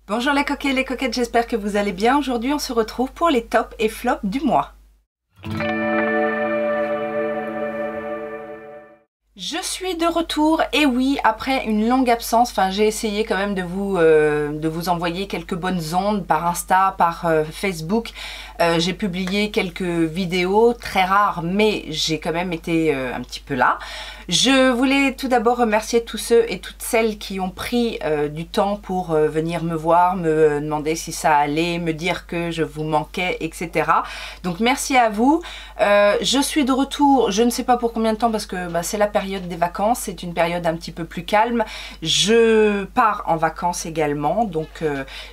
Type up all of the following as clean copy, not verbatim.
Bonjour les coquets et les coquettes, j'espère que vous allez bien. Aujourd'hui on se retrouve pour les tops et flops du mois. Je suis de retour et oui, après une longue absence, j'ai essayé quand même de vous envoyer quelques bonnes ondes par Insta, par Facebook. J'ai publié quelques vidéos très rares, mais j'ai quand même été un petit peu là. Je voulais tout d'abord remercier tous ceux et toutes celles qui ont pris du temps pour venir me voir, me demander si ça allait, me dire que je vous manquais, etc. Donc merci à vous. Je suis de retour, je ne sais pas pour combien de temps parce que c'est la période des vacances, c'est une période un petit peu plus calme. Je pars en vacances également, donc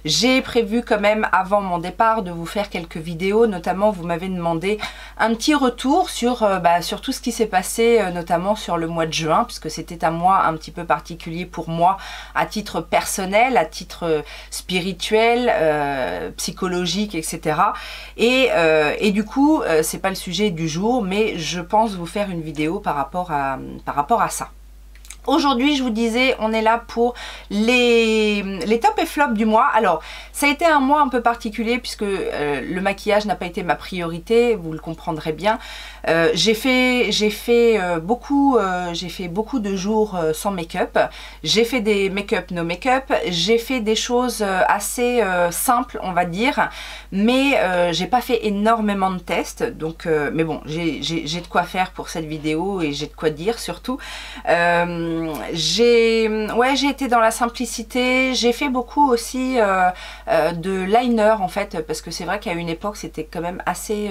j'ai prévu quand même avant mon départ de vous faire quelques vidéos, notamment vous m'avez demandé un petit retour sur tout ce qui s'est passé, notamment sur le mois de juin, puisque c'était un mois un petit peu particulier pour moi à titre personnel, à titre spirituel, psychologique, etc. Et du coup, c'est pas le sujet du jour, mais je pense vous faire une vidéo par rapport à ça. Aujourd'hui, je vous disais, on est là pour les tops et flops du mois. Alors, ça a été un mois un peu particulier puisque le maquillage n'a pas été ma priorité, vous le comprendrez bien. J'ai fait beaucoup de jours sans make-up. J'ai fait des make-up, no make-up. J'ai fait des choses assez simples, on va dire. Mais j'ai pas fait énormément de tests. Donc, mais bon, j'ai de quoi faire pour cette vidéo et j'ai de quoi dire surtout. J'ai été dans la simplicité. J'ai fait beaucoup aussi de liner en fait, parce que c'est vrai qu'à une époque c'était quand même assez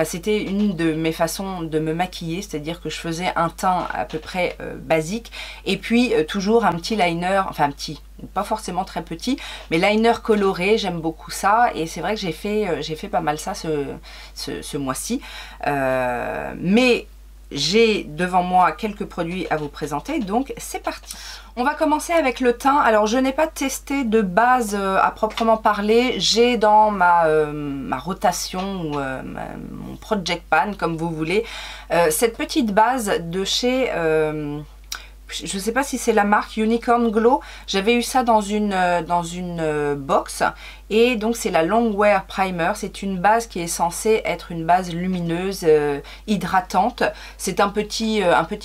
c'était une de mes façons de me maquiller, c'est-à-dire que je faisais un teint à peu près basique et puis toujours un petit liner, enfin petit, pas forcément très petit, mais liner coloré, j'aime beaucoup ça et c'est vrai que j'ai fait pas mal ça ce mois-ci, mais j'ai devant moi quelques produits à vous présenter, donc c'est parti. On va commencer avec le teint. Alors je n'ai pas testé de base à proprement parler. J'ai dans ma rotation ou mon project pan, comme vous voulez, cette petite base de chez... je ne sais pas si c'est la marque Unicorn Glow. J'avais eu ça dans une box. Et donc c'est la Longwear Primer. C'est une base qui est censée être une base lumineuse, hydratante. C'est un petit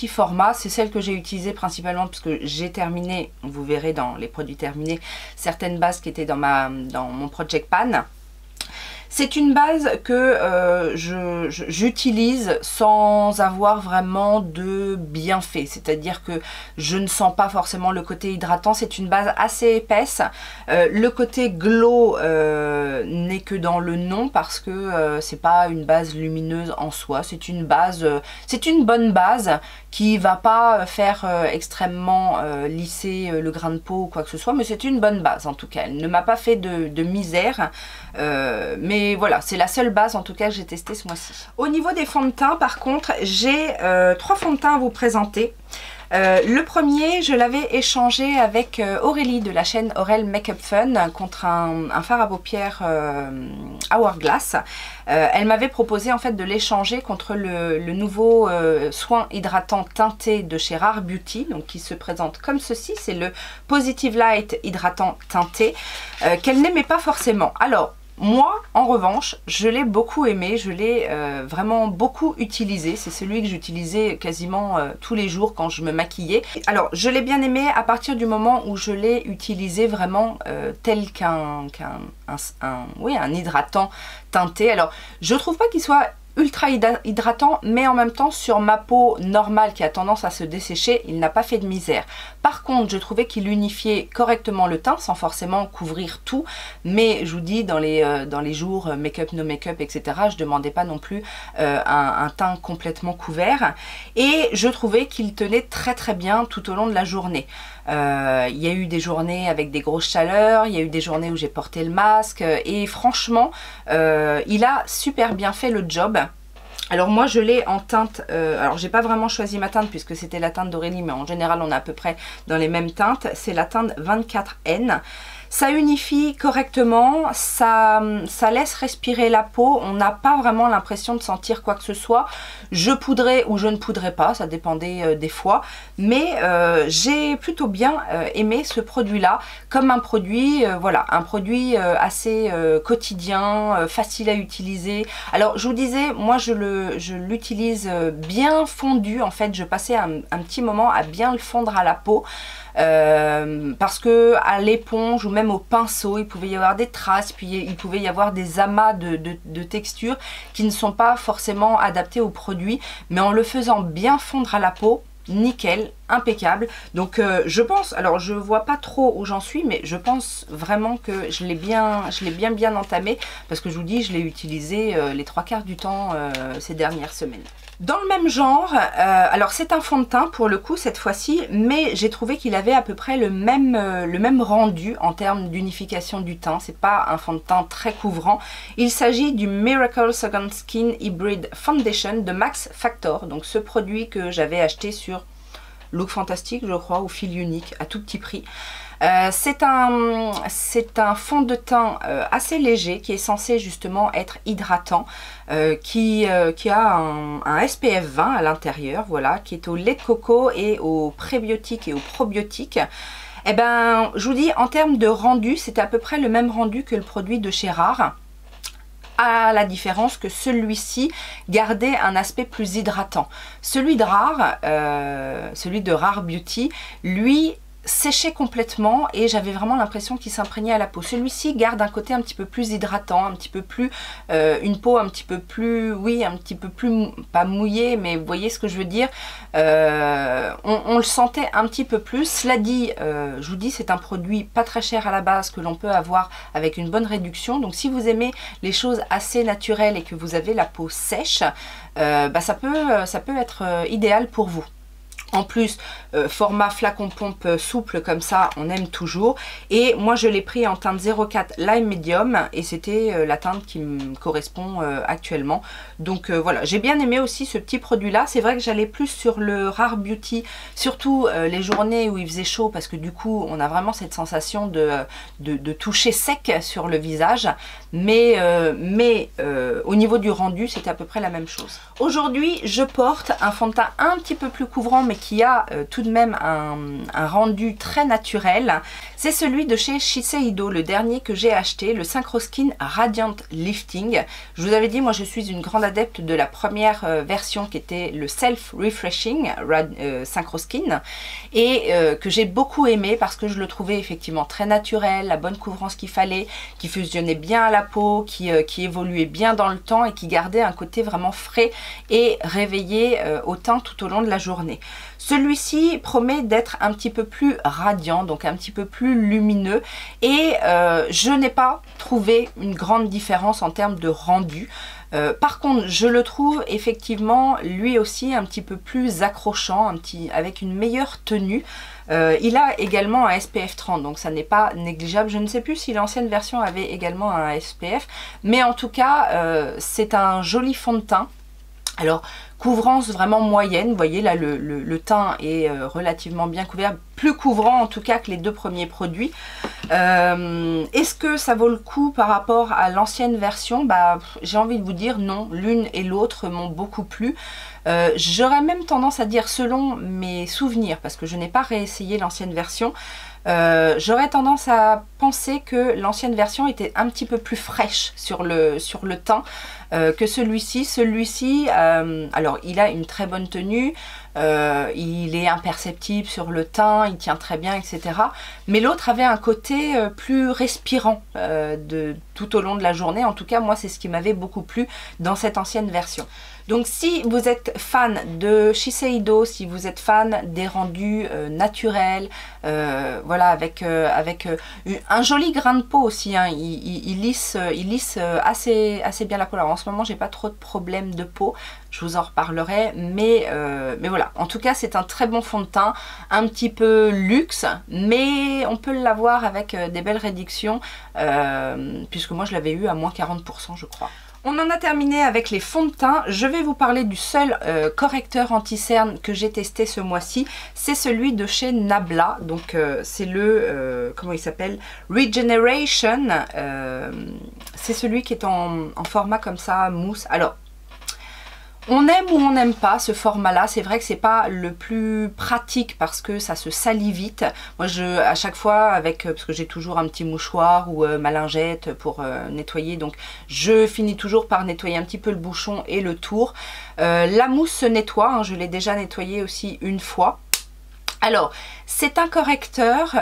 format. C'est celle que j'ai utilisée principalement parce que j'ai terminé, vous verrez dans les produits terminés, certaines bases qui étaient dans mon Project Pan. C'est une base que j'utilise sans avoir vraiment de bienfait, c'est-à-dire que je ne sens pas forcément le côté hydratant. C'est une base assez épaisse. Le côté glow n'est que dans le nom parce que c'est pas une base lumineuse en soi. C'est une base, c'est une bonne base qui va pas faire extrêmement lisser le grain de peau ou quoi que ce soit, mais c'est une bonne base en tout cas. Elle ne m'a pas fait de misère, mais voilà, c'est la seule base en tout cas que j'ai testé ce mois-ci. Au niveau des fonds de teint par contre, j'ai 3 fonds de teint à vous présenter. Le premier, je l'avais échangé avec Aurélie de la chaîne Aurel Makeup Fun contre un fard à paupières Hourglass. Elle m'avait proposé en fait de l'échanger contre le nouveau soin hydratant teinté de chez Rare Beauty, donc qui se présente comme ceci. C'est le Positive Light hydratant teinté qu'elle n'aimait pas forcément. Alors, moi, en revanche, je l'ai beaucoup aimé, je l'ai vraiment beaucoup utilisé. C'est celui que j'utilisais quasiment tous les jours quand je me maquillais. Alors, je l'ai bien aimé à partir du moment où je l'ai utilisé vraiment tel qu'un hydratant teinté. Alors, je trouve pas qu'il soit ultra hydratant, mais en même temps sur ma peau normale qui a tendance à se dessécher, il n'a pas fait de misère. Par contre, je trouvais qu'il unifiait correctement le teint sans forcément couvrir tout, mais je vous dis, dans les jours make-up, no make-up, etc., je demandais pas non plus un teint complètement couvert et je trouvais qu'il tenait très très bien tout au long de la journée. Il y a eu des journées avec des grosses chaleurs, il y a eu des journées où j'ai porté le masque et franchement il a super bien fait le job. Alors moi je l'ai en teinte, alors j'ai pas vraiment choisi ma teinte puisque c'était la teinte d'Aurélie, mais en général on est à peu près dans les mêmes teintes. C'est la teinte 24N. Ça unifie correctement, ça laisse respirer la peau, on n'a pas vraiment l'impression de sentir quoi que ce soit. Je poudrais ou je ne poudrais pas, ça dépendait des fois, mais j'ai plutôt bien aimé ce produit-là comme un produit, voilà, un produit assez quotidien, facile à utiliser. Alors je vous disais, moi je l'utilise bien fondu, en fait je passais un petit moment à bien le fondre à la peau. Parce que à l'éponge ou même au pinceau il pouvait y avoir des traces, puis il pouvait y avoir des amas de textures qui ne sont pas forcément adaptés au produit, mais en le faisant bien fondre à la peau, nickel, impeccable. Donc je pense, alors je vois pas trop où j'en suis, mais je pense vraiment que je l'ai bien entamé, parce que je vous dis, je l'ai utilisé les 3/4 du temps ces dernières semaines. Dans le même genre, alors c'est un fond de teint pour le coup cette fois-ci, mais j'ai trouvé qu'il avait à peu près le même rendu en termes d'unification du teint. C'est pas un fond de teint très couvrant. Il s'agit du Miracle Second Skin Hybrid Foundation de Max Factor. Donc ce produit que j'avais acheté sur Look Fantastic, je crois, au fil unique, à tout petit prix. C'est un fond de teint assez léger qui est censé justement être hydratant, qui a un SPF 20 à l'intérieur, voilà, qui est au lait de coco et aux prébiotiques et aux probiotiques. Et ben, je vous dis, en termes de rendu, c'est à peu près le même rendu que le produit de chez Rare, à la différence que celui-ci gardait un aspect plus hydratant. Celui de Rare Beauty, lui, séché complètement et j'avais vraiment l'impression qu'il s'imprégnait à la peau. Celui-ci garde un côté un petit peu plus hydratant, un petit peu plus, une peau un petit peu plus, oui, un petit peu plus, pas mouillée, mais vous voyez ce que je veux dire. On le sentait un petit peu plus. Cela dit, je vous dis, c'est un produit pas très cher à la base que l'on peut avoir avec une bonne réduction. Donc si vous aimez les choses assez naturelles et que vous avez la peau sèche, bah, ça peut être idéal pour vous. En plus, format flacon pompe souple comme ça, on aime toujours. Et moi, je l'ai pris en teinte 04 Lime Medium et c'était la teinte qui me correspond actuellement. Donc voilà, j'ai bien aimé aussi ce petit produit-là. C'est vrai que j'allais plus sur le Rare Beauty, surtout les journées où il faisait chaud parce que du coup, on a vraiment cette sensation de toucher sec sur le visage. Mais au niveau du rendu, c'est à peu près la même chose. Aujourd'hui, je porte un fond de teint un petit peu plus couvrant, mais qui a tout de même un rendu très naturel. C'est celui de chez Shiseido, le dernier que j'ai acheté, le Synchro Skin Radiant Lifting. Je vous avais dit, moi je suis une grande adepte de la première version qui était le Self Refreshing Synchro Skin et que j'ai beaucoup aimé parce que je le trouvais effectivement très naturel, la bonne couvrance qu'il fallait, qui fusionnait bien à la peau, qui évoluait bien dans le temps et qui gardait un côté vraiment frais et réveillé au teint tout au long de la journée. Celui-ci promet d'être un petit peu plus radiant, donc un petit peu plus lumineux et je n'ai pas trouvé une grande différence en termes de rendu. Par contre, je le trouve effectivement lui aussi un petit peu plus accrochant, avec une meilleure tenue. Il a également un SPF 30, donc ça n'est pas négligeable. Je ne sais plus si l'ancienne version avait également un SPF, mais en tout cas, c'est un joli fond de teint. Alors, couvrance vraiment moyenne, vous voyez là le teint est relativement bien couvert, plus couvrant en tout cas que les deux premiers produits. Est-ce que ça vaut le coup par rapport à l'ancienne version? Bah, j'ai envie de vous dire non, l'une et l'autre m'ont beaucoup plu. J'aurais même tendance à dire selon mes souvenirs, parce que je n'ai pas réessayé l'ancienne version, j'aurais tendance à penser que l'ancienne version était un petit peu plus fraîche sur le teint que celui-ci. Celui-ci, alors il a une très bonne tenue, il est imperceptible sur le teint, il tient très bien, etc. Mais l'autre avait un côté plus respirant tout au long de la journée. En tout cas, moi, c'est ce qui m'avait beaucoup plu dans cette ancienne version. Donc si vous êtes fan de Shiseido, si vous êtes fan des rendus naturels, voilà, avec un joli grain de peau aussi, hein, il lisse assez bien la peau. Alors en ce moment j'ai pas trop de problèmes de peau, je vous en reparlerai, mais voilà, en tout cas c'est un très bon fond de teint, un petit peu luxe, mais on peut l'avoir avec des belles réductions, puisque moi je l'avais eu à moins 40% je crois. On en a terminé avec les fonds de teint. Je vais vous parler du seul correcteur anti-cerne que j'ai testé ce mois-ci. C'est celui de chez Nabla. Donc c'est le, comment il s'appelle, Regeneration. C'est celui qui est en format comme ça, mousse. Alors, on aime ou on n'aime pas ce format-là. C'est vrai que c'est pas le plus pratique parce que ça se salit vite. Moi, à chaque fois, parce que j'ai toujours un petit mouchoir ou ma lingette pour nettoyer, donc je finis toujours par nettoyer un petit peu le bouchon et le tour. La mousse se nettoie, hein, je l'ai déjà nettoyée aussi une fois. Alors, c'est un correcteur,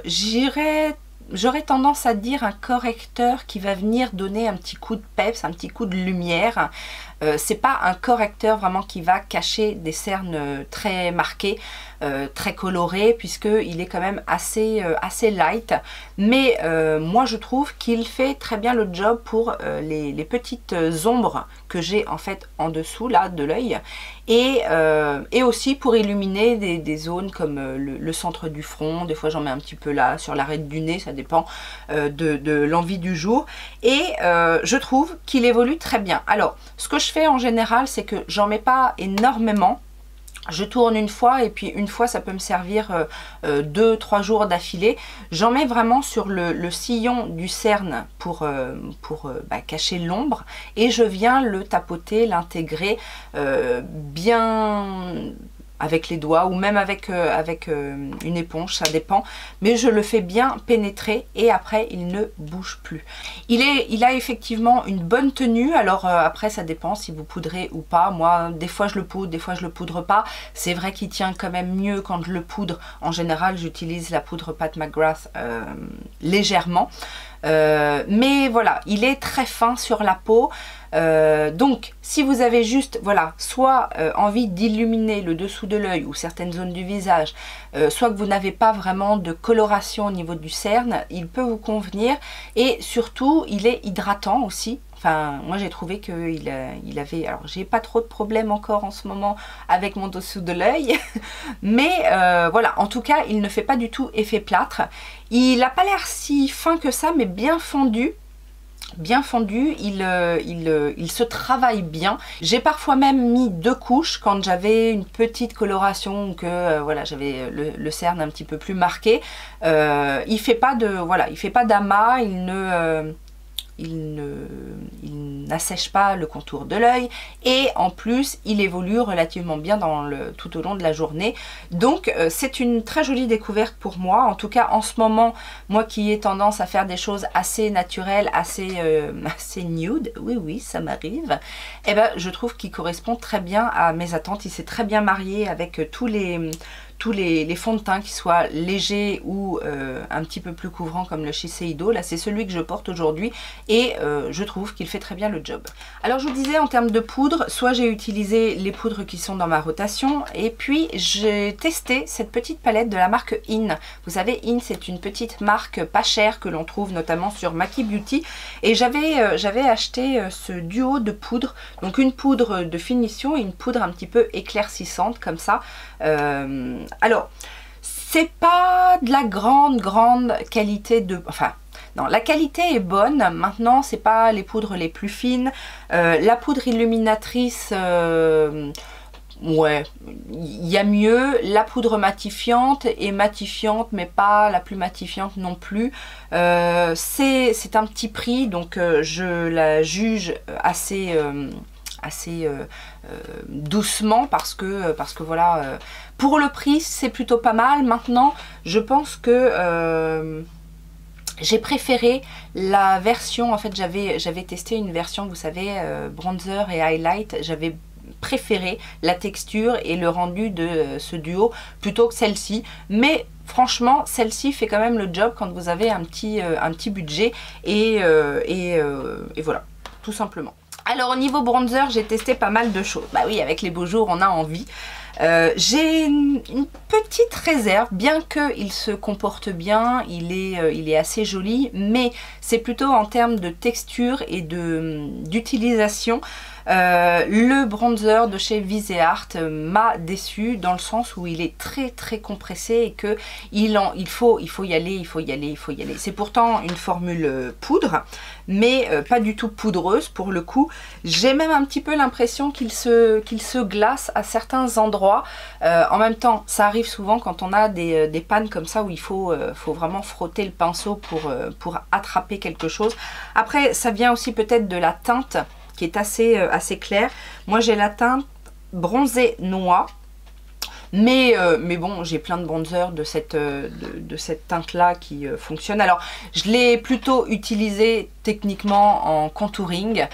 j'aurais tendance à dire un correcteur qui va venir donner un petit coup de peps, un petit coup de lumière. C'est pas un correcteur vraiment qui va cacher des cernes très marquées, très colorées, puisqu'il est quand même assez light. Mais moi je trouve qu'il fait très bien le job pour les petites ombres que j'ai en fait en dessous là de l'œil. Et aussi pour illuminer des zones comme le centre du front. Des fois j'en mets un petit peu là, sur l'arête du nez, ça dépend de l'envie du jour. Et je trouve qu'il évolue très bien. Alors, ce que je fais en général, c'est que j'en mets pas énormément. Je tourne une fois et puis une fois ça peut me servir 2-3 jours d'affilée. J'en mets vraiment sur le sillon du cerne pour cacher l'ombre et je viens le tapoter, l'intégrer bien avec les doigts ou même avec une éponge, ça dépend, mais je le fais bien pénétrer et après il ne bouge plus. Il a effectivement une bonne tenue. Alors après ça dépend si vous poudrez ou pas. Moi des fois je le poudre, des fois je le poudre pas. C'est vrai qu'il tient quand même mieux quand je le poudre. En général j'utilise la poudre Pat McGrath légèrement. Mais voilà, il est très fin sur la peau. Donc si vous avez juste voilà soit envie d'illuminer le dessous de l'œil ou certaines zones du visage, soit que vous n'avez pas vraiment de coloration au niveau du cerne, il peut vous convenir. Et surtout il est hydratant aussi. Enfin, moi j'ai trouvé qu'il avait... Alors j'ai pas trop de problèmes encore en ce moment avec mon dessous de l'œil. Mais voilà, en tout cas il ne fait pas du tout effet plâtre. Il n'a pas l'air si fin que ça, mais bien fondu. Bien fondu, il se travaille bien. J'ai parfois même mis 2 couches quand j'avais une petite coloration ou que voilà, j'avais le cerne un petit peu plus marqué. Il fait pas de voilà, il fait pas d'amas, il n'assèche pas le contour de l'œil et en plus il évolue relativement bien tout au long de la journée. Donc c'est une très jolie découverte pour moi. En tout cas en ce moment, moi qui ai tendance à faire des choses assez naturelles, assez nude, oui ça m'arrive, et ben je trouve qu'il correspond très bien à mes attentes. Il s'est très bien marié avec tous les fonds de teint qui soient légers ou un petit peu plus couvrants comme le Shiseido. Là c'est celui que je porte aujourd'hui et je trouve qu'il fait très bien le job. Alors je vous disais en termes de poudre, soit j'ai utilisé les poudres qui sont dans ma rotation et puis j'ai testé cette petite palette de la marque In. Vous savez In c'est une petite marque pas chère que l'on trouve notamment sur Maki Beauty et j'avais acheté ce duo de poudres, donc une poudre de finition et une poudre un petit peu éclaircissante comme ça. Alors, c'est pas de la grande qualité de... Enfin, non, la qualité est bonne. Maintenant, c'est pas les poudres les plus fines. La poudre illuminatrice... ouais, il y a mieux. La poudre matifiante est matifiante, mais pas la plus matifiante non plus. C'est un petit prix, donc je la juge assez doucement parce que voilà, pour le prix c'est plutôt pas mal. Maintenant je pense que j'ai préféré la version, en fait j'avais testé une version, vous savez, bronzer et highlight. J'avais préféré la texture et le rendu de ce duo plutôt que celle-ci, mais franchement celle-ci fait quand même le job quand vous avez un petit budget et voilà, tout simplement. Alors au niveau bronzer, j'ai testé pas mal de choses. Bah oui, avec les beaux jours, on a envie. J'ai une petite réserve, bien qu'il se comporte bien, il est assez joli, mais c'est plutôt en termes de texture et d'utilisation. Le bronzer de chez Viseart m'a déçu dans le sens où il est très compressé et que il faut y aller. C'est pourtant une formule poudre, mais pas du tout poudreuse pour le coup. J'ai même un petit peu l'impression qu'il se glace à certains endroits. En même temps, ça arrive souvent quand on a des pannes comme ça où il faut vraiment frotter le pinceau pour attraper quelque chose. Après, ça vient aussi peut-être de la teinte qui est assez claire. Moi j'ai la teinte bronzée noix, mais bon, j'ai plein de bronzers de cette teinte là qui fonctionne. Alors je l'ai plutôt utilisé techniquement en contouring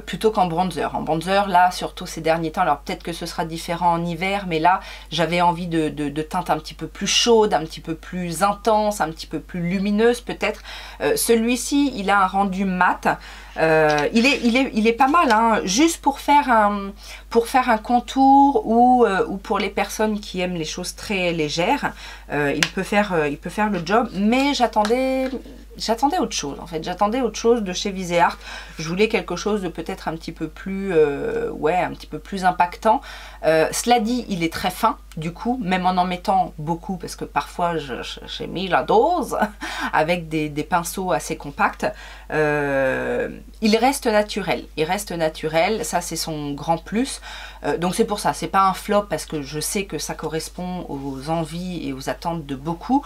plutôt qu'en bronzer. En bronzer là, surtout ces derniers temps, alors peut-être que ce sera différent en hiver, mais là j'avais envie de teintes un petit peu plus chaudes, un petit peu plus intenses, un petit peu plus lumineuses peut-être. Celui-ci il a un rendu mat. Il est pas mal, hein, juste pour faire un contour ou pour les personnes qui aiment les choses très légères, il peut faire le job, mais j'attendais autre chose en fait, j'attendais autre chose de chez Viseart. Je voulais quelque chose de peut-être un petit peu plus un petit peu plus impactant. Cela dit, il est très fin du coup, même en mettant beaucoup, parce que parfois j'ai mis la dose avec des pinceaux assez compacts. Il reste naturel, ça c'est son grand plus. Donc c'est pour ça, c'est pas un flop parce que je sais que ça correspond aux envies et aux attentes de beaucoup,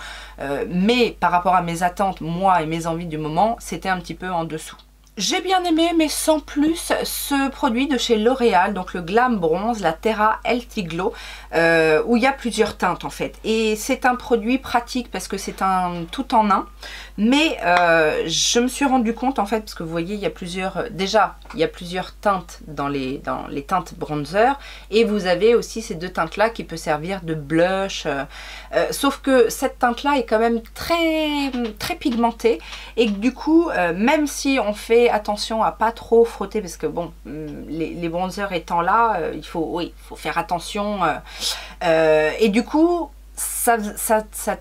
mais par rapport à mes attentes, moi et mes envies du moment, c'était un petit peu en dessous. J'ai bien aimé, mais sans plus, ce produit de chez L'Oréal, donc le Glam Bronze, la Terra Healthy Glow, où il y a plusieurs teintes en fait. Et c'est un produit pratique parce que c'est un tout en un. Mais je me suis rendu compte en fait, parce que vous voyez, il y a plusieurs, déjà, il y a plusieurs teintes dans les teintes bronzer. Et vous avez aussi ces deux teintes-là qui peuvent servir de blush. Sauf que cette teinte-là est quand même très pigmentée. Et que du coup, même si on fait attention à pas trop frotter, parce que bon, les bronzers étant là, il faut faire attention. Et du coup, ça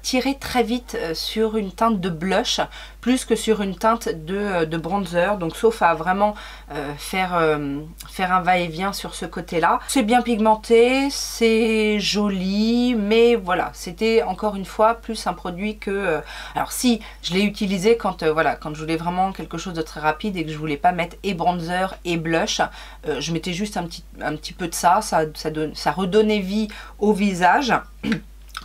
tirait très vite sur une teinte de blush plus que sur une teinte de bronzer, donc sauf à vraiment faire un va-et-vient sur ce côté là. C'est bien pigmenté, c'est joli, mais voilà, c'était encore une fois plus un produit que alors si je l'ai utilisé quand quand je voulais vraiment quelque chose de très rapide et que je voulais pas mettre et bronzer et blush, je mettais juste un petit peu de ça redonnait vie au visage.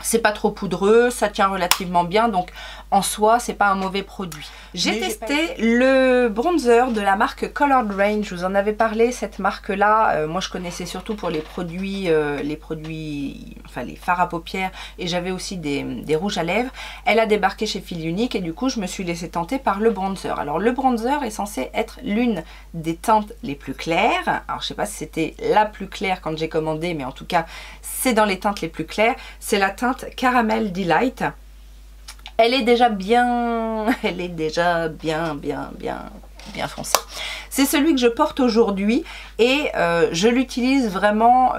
C'est pas trop poudreux, ça tient relativement bien, donc en soi c'est pas un mauvais produit. J'ai testé le bronzer de la marque Colored Rain, je vous en avais parlé, cette marque là, moi je connaissais surtout pour les produits, enfin les fards à paupières, et j'avais aussi des rouges à lèvres. Elle a débarqué chez Fil Unique et du coup je me suis laissée tenter par le bronzer. Alors le bronzer est censé être l'une des teintes les plus claires, alors je sais pas si c'était la plus claire quand j'ai commandé, mais en tout cas c'est dans les teintes les plus claires, c'est la teinte Caramel Delight. Elle est déjà bien foncée. C'est celui que je porte aujourd'hui et je l'utilise vraiment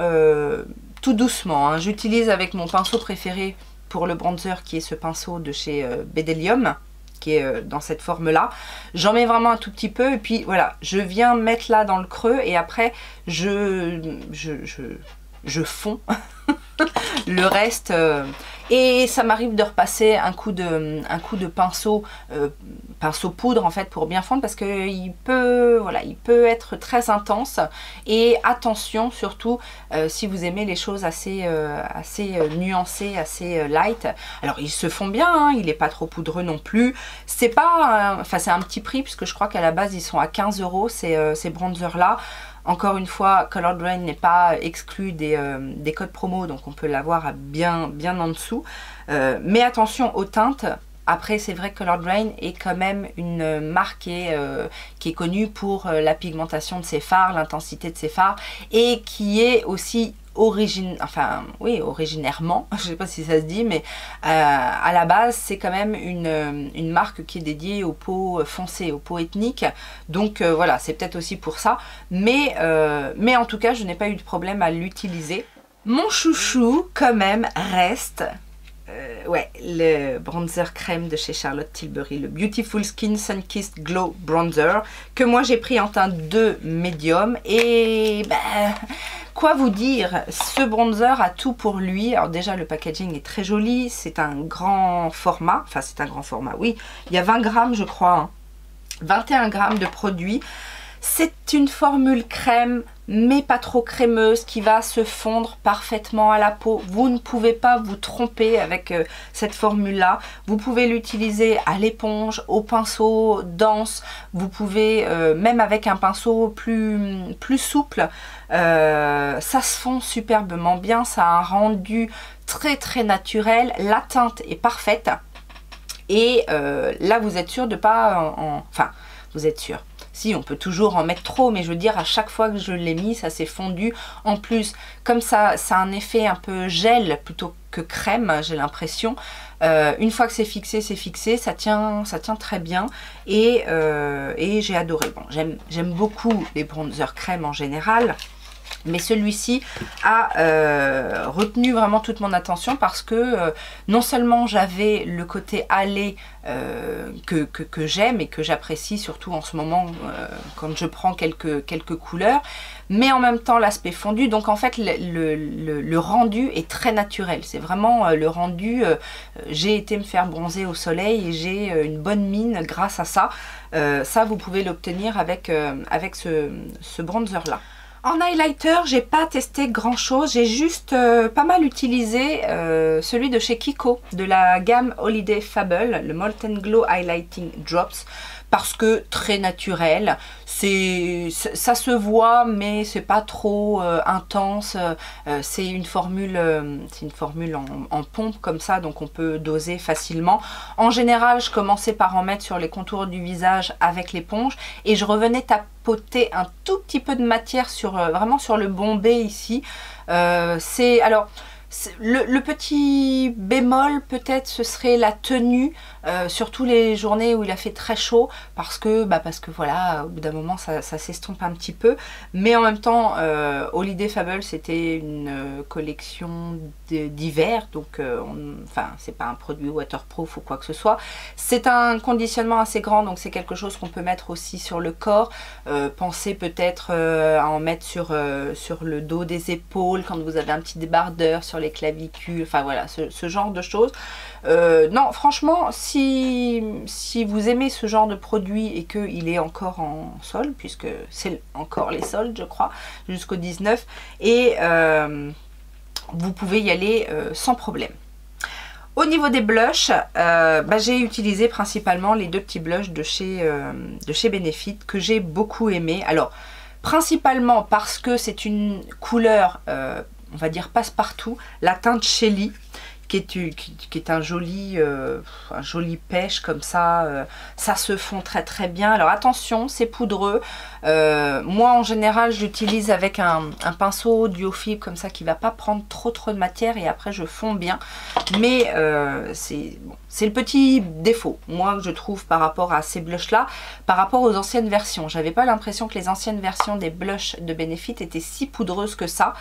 tout doucement, hein. J'utilise avec mon pinceau préféré pour le bronzer qui est ce pinceau de chez Bedelium, qui est dans cette forme là. J'en mets vraiment un tout petit peu et puis voilà, je viens mettre là dans le creux et après je fonds le reste et ça m'arrive de repasser un coup de pinceau poudre en fait pour bien fondre, parce que il peut être très intense. Et attention surtout si vous aimez les choses assez nuancées, assez light. Alors ils se font bien, hein, il n'est pas trop poudreux non plus, c'est pas enfin c'est un petit prix puisque je crois qu'à la base ils sont à 15 € ces bronzers là. Encore une fois, Colored Rain n'est pas exclu des codes promo, donc on peut l'avoir à bien en dessous. Mais attention aux teintes. Après, c'est vrai que Colored Rain est quand même une marque qui est connue pour la pigmentation de ses fards, l'intensité de ses fards, et qui est aussi originairement, je sais pas si ça se dit, mais à la base c'est quand même une marque qui est dédiée aux peaux foncées, aux peaux ethniques, donc voilà, c'est peut-être aussi pour ça, mais en tout cas je n'ai pas eu de problème à l'utiliser. Mon chouchou, quand même, reste ouais, le bronzer crème de chez Charlotte Tilbury, le Beautiful Skin Sun-Kissed Glow Bronzer, que moi j'ai pris en teinte 2 médium. Et bah, quoi vous dire, ce bronzer a tout pour lui. Alors déjà, le packaging est très joli, c'est un grand format, enfin c'est un grand format, oui, il y a 20 grammes je crois, hein. 21 grammes de produit. C'est une formule crème, mais pas trop crémeuse, qui va se fondre parfaitement à la peau. Vous ne pouvez pas vous tromper avec cette formule-là. Vous pouvez l'utiliser à l'éponge, au pinceau dense. Vous pouvez, même avec un pinceau plus souple, ça se fond superbement bien. Ça a un rendu très naturel. La teinte est parfaite. Et là, vous êtes sûr de pas enfin, vous êtes sûr. Si, on peut toujours en mettre trop, mais je veux dire, à chaque fois que je l'ai mis, ça s'est fondu. En plus, comme ça a un effet un peu gel plutôt que crème, j'ai l'impression. Une fois que c'est fixé, ça tient très bien. Et j'ai adoré. Bon, j'aime beaucoup les bronzers crème en général. Mais celui-ci a retenu vraiment toute mon attention parce que non seulement j'avais le côté allé que j'aime et que j'apprécie surtout en ce moment quand je prends quelques couleurs, mais en même temps l'aspect fondu. Donc en fait le rendu est très naturel. C'est vraiment le rendu, j'ai été me faire bronzer au soleil et j'ai une bonne mine grâce à ça. Ça vous pouvez l'obtenir avec ce bronzer là. En highlighter, j'ai pas testé grand chose, j'ai juste pas mal utilisé celui de chez Kiko, de la gamme Holiday Fable, le Molten Glow Highlighting Drops, parce que très naturel, ça se voit mais c'est pas trop intense, c'est une formule en pompe comme ça, donc on peut doser facilement. En général, je commençais par en mettre sur les contours du visage avec l'éponge et je revenais tapoter un tout petit peu de matière sur vraiment sur le bombé ici. Le petit bémol peut-être ce serait la tenue, surtout les journées où il a fait très chaud, parce que voilà, au bout d'un moment ça s'estompe un petit peu. Mais en même temps, Holiday Fable c'était une collection d'hiver, donc enfin c'est pas un produit waterproof ou quoi que ce soit. C'est un conditionnement assez grand, donc c'est quelque chose qu'on peut mettre aussi sur le corps. Pensez peut-être à en mettre sur le dos des épaules quand vous avez un petit débardeur, sur les clavicules, enfin voilà, ce genre de choses. Non, franchement, si vous aimez ce genre de produit et qu'il est encore en solde, puisque c'est encore les soldes, je crois, jusqu'au 19, et vous pouvez y aller sans problème. Au niveau des blushs, j'ai utilisé principalement les deux petits blushs de chez Benefit que j'ai beaucoup aimé. Alors, principalement parce que c'est une couleur, on va dire passe-partout, la teinte Shelly, qui est un joli pêche comme ça, ça se fond très bien. Alors attention, c'est poudreux. Moi en général je l'utilise avec un pinceau duo fibre comme ça qui va pas prendre trop de matière et après je fonds bien. Mais c'est le petit défaut, moi que je trouve par rapport à ces blushs là, par rapport aux anciennes versions. J'avais pas l'impression que les anciennes versions des blushs de Benefit étaient si poudreuses que ça.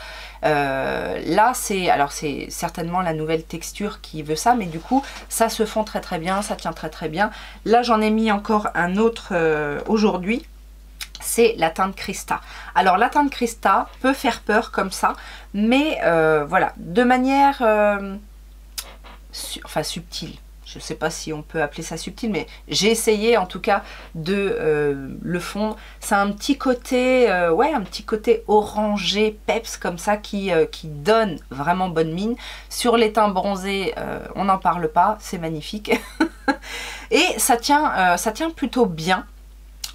Là c'est certainement la nouvelle texture qui veut ça, mais du coup ça se fond très bien, ça tient très bien. Là j'en ai mis encore un autre aujourd'hui, c'est la teinte Krista. Alors la teinte Krista peut faire peur comme ça, mais voilà, de manière subtile. Je ne sais pas si on peut appeler ça subtil, mais j'ai essayé en tout cas de le fondre. C'est un petit côté, un petit côté orangé, peps comme ça qui donne vraiment bonne mine. Sur les teints bronzés, on n'en parle pas, c'est magnifique. Et ça tient plutôt bien.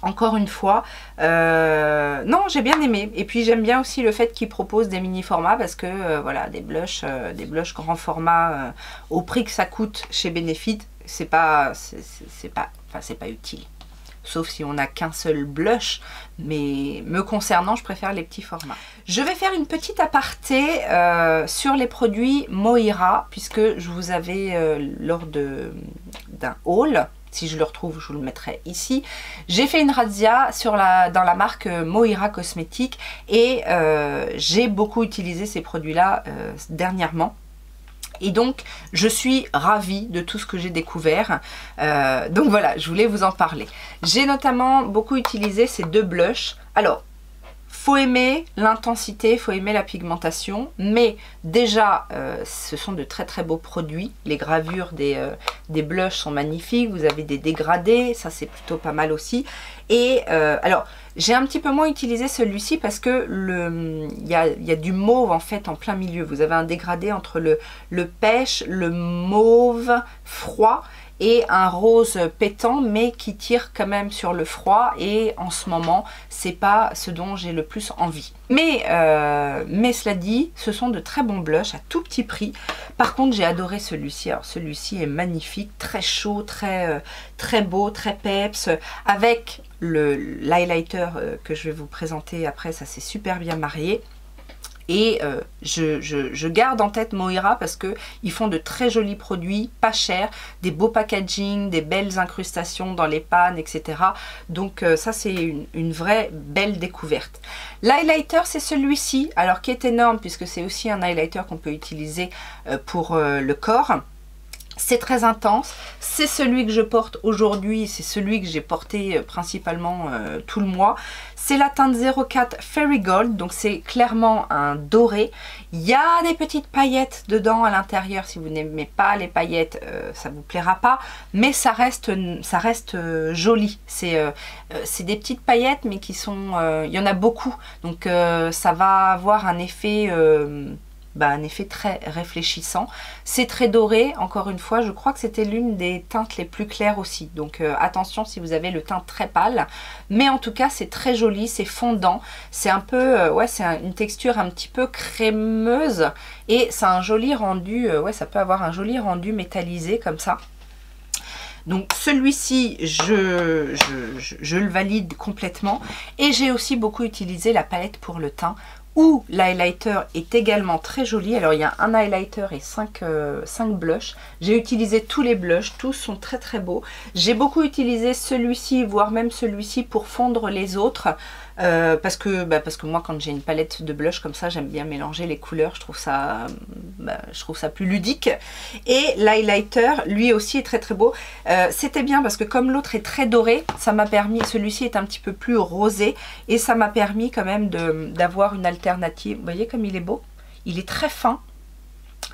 Encore une fois, non, j'ai bien aimé. Et puis j'aime bien aussi le fait qu'ils proposent des mini formats parce que voilà, des blushs grand format au prix que ça coûte chez Benefit, c'est pas utile. Sauf si on n'a qu'un seul blush, mais me concernant, je préfère les petits formats. Je vais faire une petite aparté sur les produits Moira, puisque je vous avais lors d'un haul Si je le retrouve, je vous le mettrai ici. J'ai fait une razzia dans la marque Moira Cosmétiques et j'ai beaucoup utilisé ces produits-là dernièrement. Et donc, je suis ravie de tout ce que j'ai découvert. Donc voilà, je voulais vous en parler. J'ai notamment beaucoup utilisé ces deux blushs. Alors, faut aimer l'intensité, faut aimer la pigmentation, mais déjà ce sont de très très beaux produits. Les gravures des blushs sont magnifiques, vous avez des dégradés, ça c'est plutôt pas mal aussi. Et alors j'ai un petit peu moins utilisé celui-ci parce que il y a du mauve en fait en plein milieu. Vous avez un dégradé entre le pêche, le mauve froid et un rose pétant mais qui tire quand même sur le froid, et en ce moment c'est pas ce dont j'ai le plus envie. Mais cela dit, ce sont de très bons blushs à tout petit prix. Par contre j'ai adoré celui-ci. Alors celui-ci est magnifique, très chaud, très beau, très peps, avec l'highlighter que je vais vous présenter après. Ça s'est super bien marié. Et je garde en tête Moira parce qu'ils font de très jolis produits, pas chers, des beaux packaging, des belles incrustations dans les pannes, etc. Donc ça c'est une vraie belle découverte. L'highlighter c'est celui-ci, alors qui est énorme puisque c'est aussi un highlighter qu'on peut utiliser pour le corps. C'est très intense, c'est celui que je porte aujourd'hui, c'est celui que j'ai porté principalement tout le mois. C'est la teinte 04 Fairy Gold, donc c'est clairement un doré. Il y a des petites paillettes dedans à l'intérieur. Si vous n'aimez pas les paillettes, ça vous plaira pas, mais ça reste joli. C'est des petites paillettes, mais qui sont, il y en a beaucoup, donc ça va avoir un effet très réfléchissant. C'est très doré, encore une fois, je crois que c'était l'une des teintes les plus claires aussi, donc attention si vous avez le teint très pâle, mais en tout cas c'est très joli, c'est fondant, c'est un peu, c'est une texture un petit peu crémeuse, et c'est un joli rendu, ça peut avoir un joli rendu métallisé comme ça. Donc celui-ci, je le valide complètement, et j'ai aussi beaucoup utilisé la palette pour le teint, où l'highlighter est également très joli. Alors il y a un highlighter et 5 blushs. J'ai utilisé tous les blushs, tous sont très très beaux. J'ai beaucoup utilisé celui-ci, voire même celui-ci pour fondre les autres. Parce que moi quand j'ai une palette de blush comme ça, j'aime bien mélanger les couleurs, je trouve ça plus ludique. Et l'highlighter lui aussi est très très beau. C'était bien parce que comme l'autre est très doré, ça m'a permis, celui-ci est un petit peu plus rosé, et ça m'a permis quand même d'avoir une alternative. Vous voyez comme il est beau, il est très fin.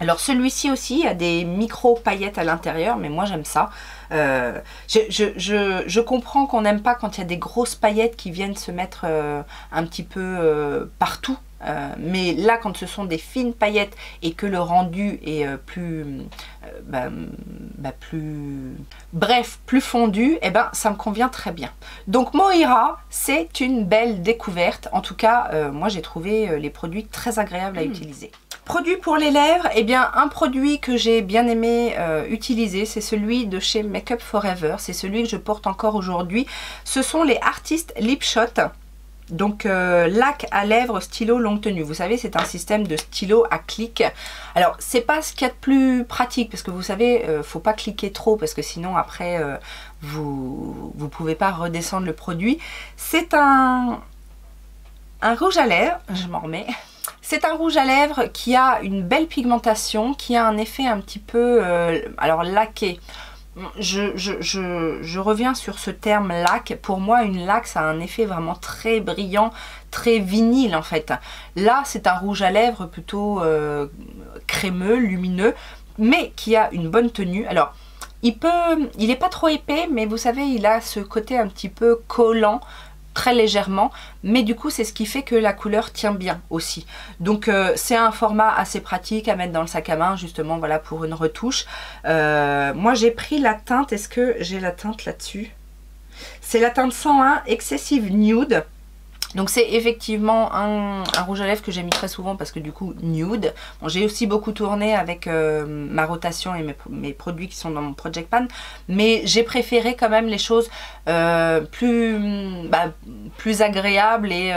Alors celui-ci aussi a des micro paillettes à l'intérieur, mais moi j'aime ça. Je comprends qu'on n'aime pas quand il y a des grosses paillettes qui viennent se mettre un petit peu partout. Mais là quand ce sont des fines paillettes et que le rendu est plus fondu, et ben ça me convient très bien. Donc Moira, c'est une belle découverte. En tout cas moi j'ai trouvé les produits très agréables à utiliser. Produit pour les lèvres, eh bien un produit que j'ai bien aimé utiliser, c'est celui de chez Make Up For Ever. C'est celui que je porte encore aujourd'hui. Ce sont les Artist Lip Shot. Donc lac à lèvres stylo longue tenue. Vous savez, c'est un système de stylo à clic. Alors c'est pas ce qu'il y a de plus pratique, parce que vous savez, faut pas cliquer trop parce que sinon après vous pouvez pas redescendre le produit. C'est un rouge à lèvres, je m'en remets. C'est un rouge à lèvres qui a une belle pigmentation, qui a un effet un petit peu alors laqué. Je reviens sur ce terme lac. Pour moi, une laque, ça a un effet vraiment très brillant, très vinyle en fait. Là, c'est un rouge à lèvres plutôt crémeux, lumineux, mais qui a une bonne tenue. Alors, il est pas trop épais, mais vous savez, il a ce côté un petit peu collant, très légèrement, mais du coup c'est ce qui fait que la couleur tient bien aussi. Donc c'est un format assez pratique à mettre dans le sac à main, justement, voilà, pour une retouche. Moi j'ai pris la teinte, est-ce que j'ai la teinte là-dessus? C'est la teinte 101 Excessive Nude. Donc c'est effectivement un rouge à lèvres que j'ai mis très souvent parce que du coup nude. Bon, j'ai aussi beaucoup tourné avec ma rotation et mes produits qui sont dans mon Project Pan, mais j'ai préféré quand même les choses plus agréables et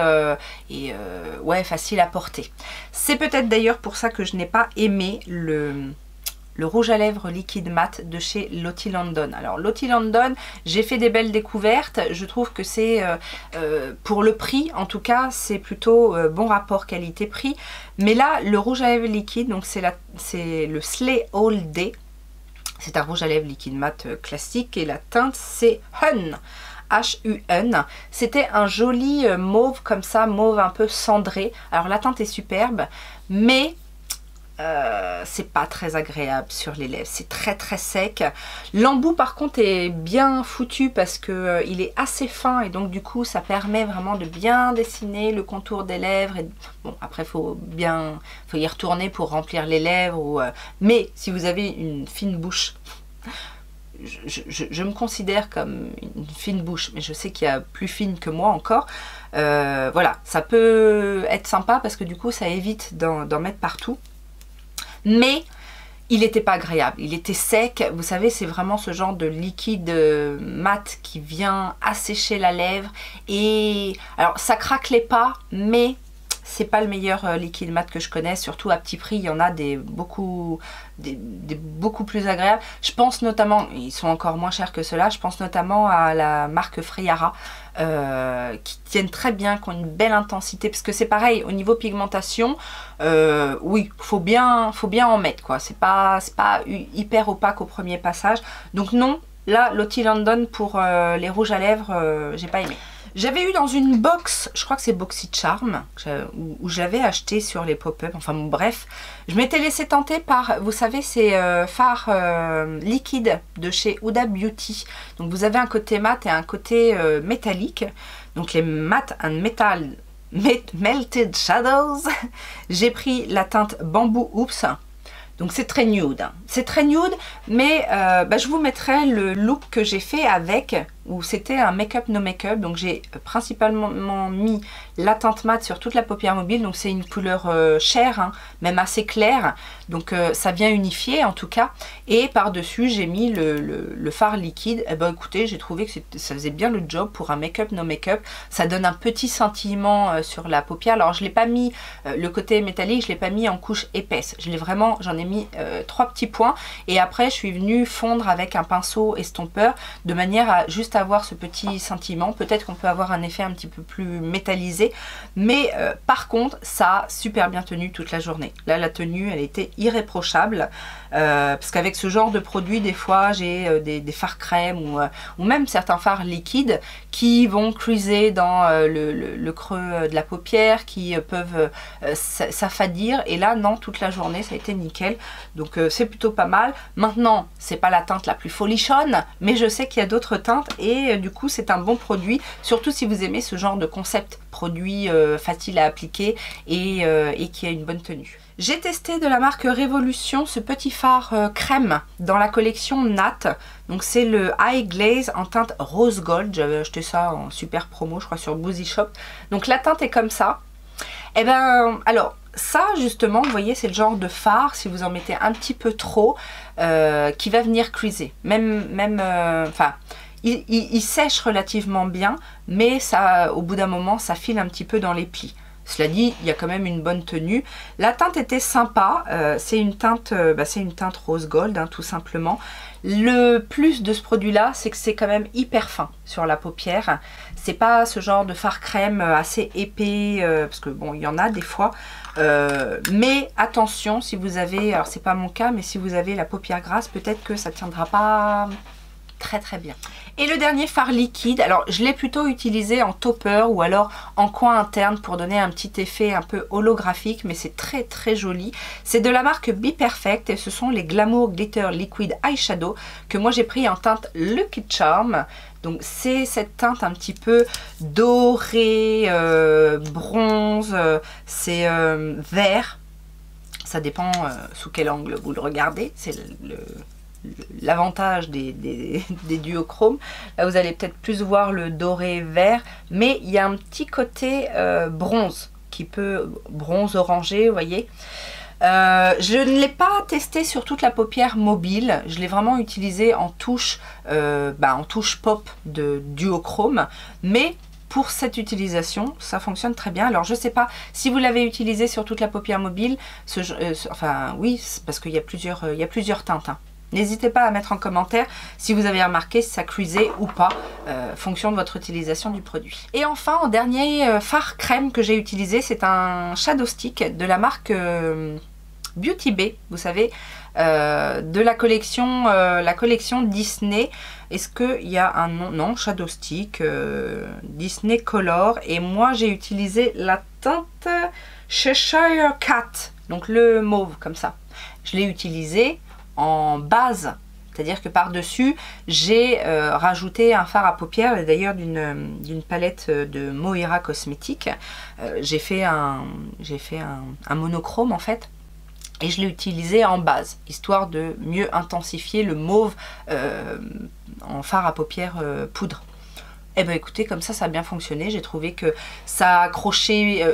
faciles à porter. C'est peut-être d'ailleurs pour ça que je n'ai pas aimé le rouge à lèvres liquide mat de chez Lottie London. Alors Lottie London, j'ai fait des belles découvertes, je trouve que c'est, pour le prix en tout cas, c'est plutôt bon rapport qualité-prix. Mais là, le rouge à lèvres liquide, donc c'est le Slay All Day. C'est un rouge à lèvres liquide mat classique et la teinte c'est Hun. H-U-N. C'était un joli mauve comme ça, mauve un peu cendré. Alors la teinte est superbe, mais c'est pas très agréable sur les lèvres, c'est très très sec. L'embout par contre est bien foutu parce que il est assez fin et donc du coup ça permet vraiment de bien dessiner le contour des lèvres. Et, bon, après faut y retourner pour remplir les lèvres. Mais si vous avez une fine bouche, je me considère comme une fine bouche, mais je sais qu'il y a plus fine que moi encore. Voilà, ça peut être sympa parce que du coup ça évite d'en mettre partout. Mais il n'était pas agréable, il était sec. Vous savez, c'est vraiment ce genre de liquide mat qui vient assécher la lèvre. Et alors ça craquelait pas, mais c'est pas le meilleur liquide mat que je connais. Surtout à petit prix, il y en a des beaucoup plus agréables. Je pense notamment, ils sont encore moins chers que ceux-là, je pense notamment à la marque Friara. Qui tiennent très bien, qui ont une belle intensité, parce que c'est pareil au niveau pigmentation. Oui, faut bien en mettre quoi. C'est pas hyper opaque au premier passage. Donc non, là Lottie London pour les rouges à lèvres, j'ai pas aimé. J'avais eu dans une box, je crois que c'est BoxyCharm, où j'avais acheté sur les pop-up, enfin bon, bref, je m'étais laissé tenter par, vous savez, ces fards liquides de chez Huda Beauty. Donc vous avez un côté mat et un côté métallique. Donc les Matte and Metal Melted Shadows. J'ai pris la teinte Bamboo Oops. Donc c'est très nude, hein. C'est très nude, mais je vous mettrai le look que j'ai fait avec, où c'était un make-up no make-up. Donc j'ai principalement mis la teinte mat sur toute la paupière mobile, donc c'est une couleur chair, hein, même assez claire, donc ça vient unifier en tout cas. Et par-dessus j'ai mis le fard liquide. Et ben écoutez, j'ai trouvé que ça faisait bien le job pour un make-up no make-up. Ça donne un petit scintillement sur la paupière. Alors je l'ai pas mis, le côté métallique, je l'ai pas mis en couche épaisse. J'en ai mis 3 petits points et après je suis venue fondre avec un pinceau estompeur de manière à juste avoir ce petit scintillement. Peut-être qu'on peut avoir un effet un petit peu plus métallisé, mais par contre ça a super bien tenu toute la journée. Là la tenue elle était irréprochable, parce qu'avec ce genre de produit des fois j'ai des fards crème ou même certains fards liquides qui vont cruiser dans le creux de la paupière, qui peuvent s'affadir, et là non, toute la journée ça a été nickel. Donc c'est plutôt pas mal. Maintenant c'est pas la teinte la plus folichonne, mais je sais qu'il y a d'autres teintes et du coup c'est un bon produit, surtout si vous aimez ce genre de concept produit facile à appliquer et qui a une bonne tenue. J'ai testé de la marque Révolution ce petit fard crème dans la collection Nat. Donc c'est le Eye Glaze en teinte rose gold. J'avais acheté ça en super promo, je crois, sur Boozy Shop. Donc la teinte est comme ça. Et ben alors ça justement, vous voyez, c'est le genre de fard, si vous en mettez un petit peu trop, qui va venir creaser. Enfin, il sèche relativement bien, mais ça, au bout d'un moment, ça file un petit peu dans les plis. Cela dit, il y a quand même une bonne tenue. La teinte était sympa, c'est une teinte rose gold, hein, tout simplement. Le plus de ce produit-là, c'est que c'est quand même hyper fin sur la paupière. C'est pas ce genre de fard crème assez épais, parce que bon, il y en a des fois. Mais attention, si vous avez, alors c'est pas mon cas, mais si vous avez la paupière grasse, peut-être que ça tiendra pas très très bien. Et le dernier fard liquide, alors je l'ai plutôt utilisé en topper ou alors en coin interne pour donner un petit effet un peu holographique, mais c'est très très joli. C'est de la marque Be Perfect et ce sont les Glamour Glitter Liquid Eyeshadow que moi j'ai pris en teinte Lucky Charm. Donc c'est cette teinte un petit peu dorée, bronze, c'est vert. Ça dépend sous quel angle vous le regardez, c'est l'avantage des duochromes. Là vous allez peut-être plus voir le doré vert, mais il y a un petit côté bronze, bronze orangé, vous voyez. Je ne l'ai pas testé sur toute la paupière mobile, je l'ai vraiment utilisé en touche pop de duochrome, mais pour cette utilisation, ça fonctionne très bien. Alors je sais pas si vous l'avez utilisé sur toute la paupière mobile, enfin oui, parce qu'il y a plusieurs teintes. Hein. N'hésitez pas à mettre en commentaire si vous avez remarqué si ça cuisait ou pas, fonction de votre utilisation du produit. Et enfin, en dernier fard crème que j'ai utilisé, c'est un Shadow Stick de la marque Beauty Bay, vous savez, de la collection Disney. Est-ce qu'il y a un nom? Non, Shadow Stick, Disney Color. Et moi, j'ai utilisé la teinte Cheshire Cat, donc le mauve comme ça. Je l'ai utilisé en base, c'est-à-dire que par-dessus, j'ai rajouté un fard à paupières, d'ailleurs d'une palette de Moira Cosmétiques. J'ai fait un monochrome en fait. Et je l'ai utilisé en base, histoire de mieux intensifier le mauve en fard à paupières poudre. Et ben écoutez, comme ça a bien fonctionné. J'ai trouvé que ça accrochait,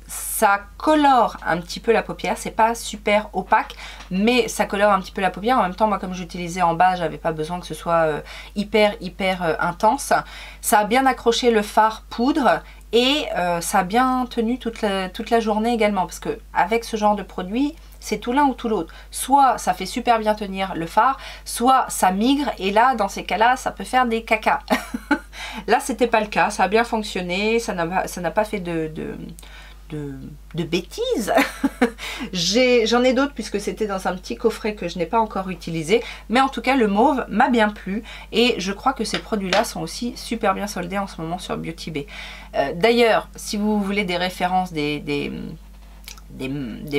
ça colore un petit peu la paupière. C'est pas super opaque, mais ça colore un petit peu la paupière. En même temps, moi comme j'utilisais en bas, j'avais pas besoin que ce soit hyper intense. Ça a bien accroché le fard poudre. Et ça a bien tenu toute la journée également, parce que avec ce genre de produit, c'est tout l'un ou tout l'autre. Soit ça fait super bien tenir le fard, soit ça migre, et là, dans ces cas-là, ça peut faire des cacas. Là, c'était pas le cas, ça a bien fonctionné, ça n'a pas fait de bêtises. J'en ai d'autres puisque c'était dans un petit coffret que je n'ai pas encore utilisé, mais en tout cas le mauve m'a bien plu et je crois que ces produits là sont aussi super bien soldés en ce moment sur Beauty Bay. D'ailleurs, si vous voulez des références des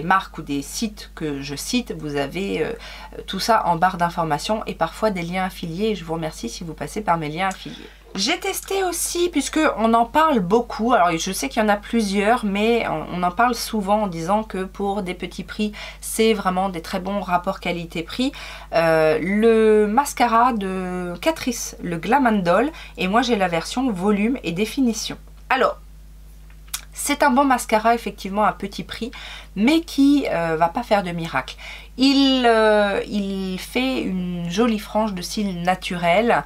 marques ou des sites que je cite, vous avez tout ça en barre d'informations et parfois des liens affiliés, et je vous remercie si vous passez par mes liens affiliés. J'ai testé aussi, puisque on en parle beaucoup, alors je sais qu'il y en a plusieurs, mais on en parle souvent en disant que pour des petits prix, c'est vraiment des très bons rapports qualité-prix. Le mascara de Catrice, le Glam & Doll, et moi j'ai la version volume et définition. Alors, c'est un bon mascara effectivement à petit prix, mais qui va pas faire de miracle. Il fait une jolie frange de cils naturelle.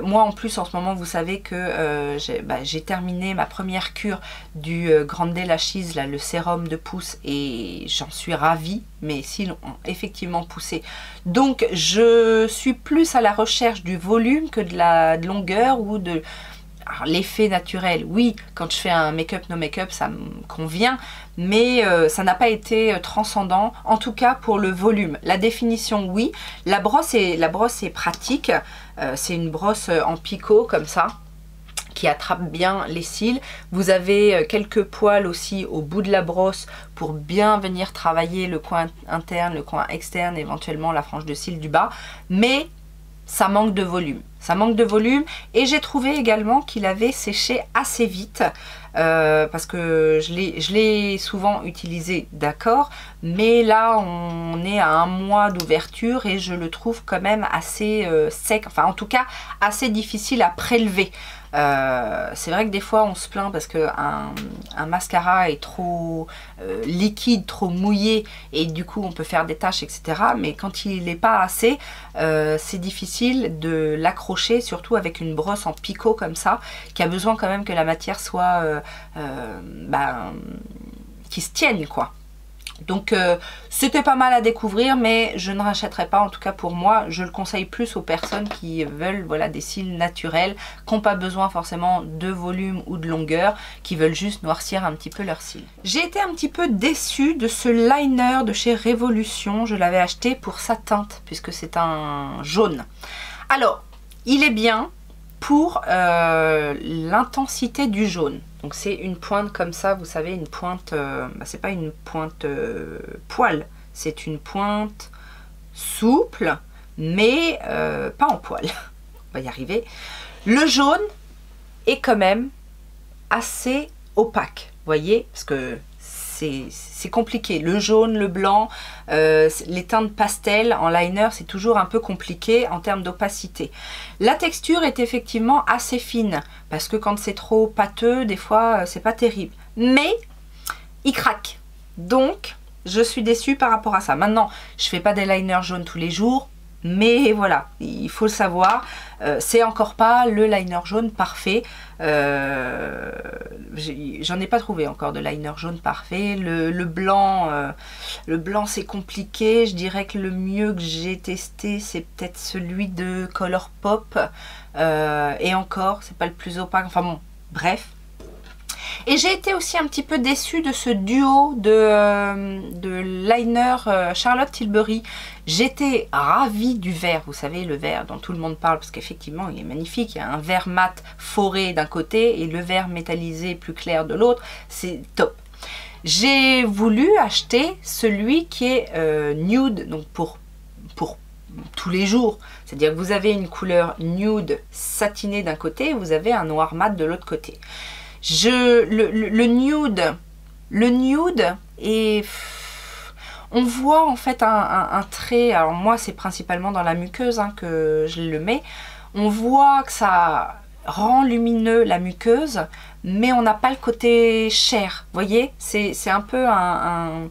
Moi en plus en ce moment vous savez que j'ai terminé ma première cure du Grande Lashes, là, le sérum de pouce, et j'en suis ravie. Mes cils ont effectivement poussé. Donc je suis plus à la recherche du volume que de la longueur ou de... L'effet naturel, oui, quand je fais un make-up, no make-up, ça me convient, mais ça n'a pas été transcendant, en tout cas pour le volume. La définition, oui. La brosse est pratique, c'est une brosse en picot comme ça, qui attrape bien les cils. Vous avez quelques poils aussi au bout de la brosse pour bien venir travailler le coin interne, le coin externe, éventuellement la frange de cils du bas, mais ça manque de volume. Ça manque de volume et j'ai trouvé également qu'il avait séché assez vite parce que je l'ai souvent utilisé, d'accord, mais là on est à 1 mois d'ouverture et je le trouve quand même assez sec, enfin en tout cas assez difficile à prélever. C'est vrai que des fois on se plaint parce que un mascara est trop liquide, trop mouillé et du coup on peut faire des taches, etc. Mais quand il n'est pas assez, c'est difficile de l'accrocher, surtout avec une brosse en picot comme ça, qui a besoin quand même que la matière soit qui se tienne quoi. Donc c'était pas mal à découvrir, mais je ne rachèterai pas, en tout cas pour moi. Je le conseille plus aux personnes qui veulent, voilà, des cils naturels, qui n'ont pas besoin forcément de volume ou de longueur, qui veulent juste noircir un petit peu leurs cils. J'ai été un petit peu déçue de ce liner de chez Révolution. Je l'avais acheté pour sa teinte puisque c'est un jaune. Alors il est bien pour l'intensité du jaune. Donc c'est une pointe comme ça, vous savez, une pointe, c'est pas une pointe poil, c'est une pointe souple, mais pas en poil. On va y arriver. Le jaune est quand même assez opaque, vous voyez, parce que c'est compliqué. Le jaune, le blanc, les teintes pastel en liner, c'est toujours un peu compliqué en termes d'opacité. La texture est effectivement assez fine, parce que quand c'est trop pâteux, des fois, c'est pas terrible. Mais, il craque. Donc, je suis déçue par rapport à ça. Maintenant, je fais pas des liners jaunes tous les jours, mais voilà, il faut le savoir, c'est encore pas le liner jaune parfait. J'en ai pas trouvé encore de liner jaune parfait. Le blanc c'est compliqué. Je dirais que le mieux que j'ai testé, c'est peut-être celui de Colourpop, et encore, c'est pas le plus opaque, enfin bon, bref. Et j'ai été aussi un petit peu déçue de ce duo de liner Charlotte Tilbury. J'étais ravie du vert, vous savez, le vert dont tout le monde parle, parce qu'effectivement il est magnifique. Il y a un vert mat forêt d'un côté et le vert métallisé plus clair de l'autre, c'est top. J'ai voulu acheter celui qui est nude, donc pour tous les jours. C'est-à-dire que vous avez une couleur nude satinée d'un côté, vous avez un noir mat de l'autre côté. Le nude et on voit en fait un trait, alors moi c'est principalement dans la muqueuse que je le mets, on voit que ça rend lumineux la muqueuse, mais on n'a pas le côté chair, vous voyez, c'est un peu un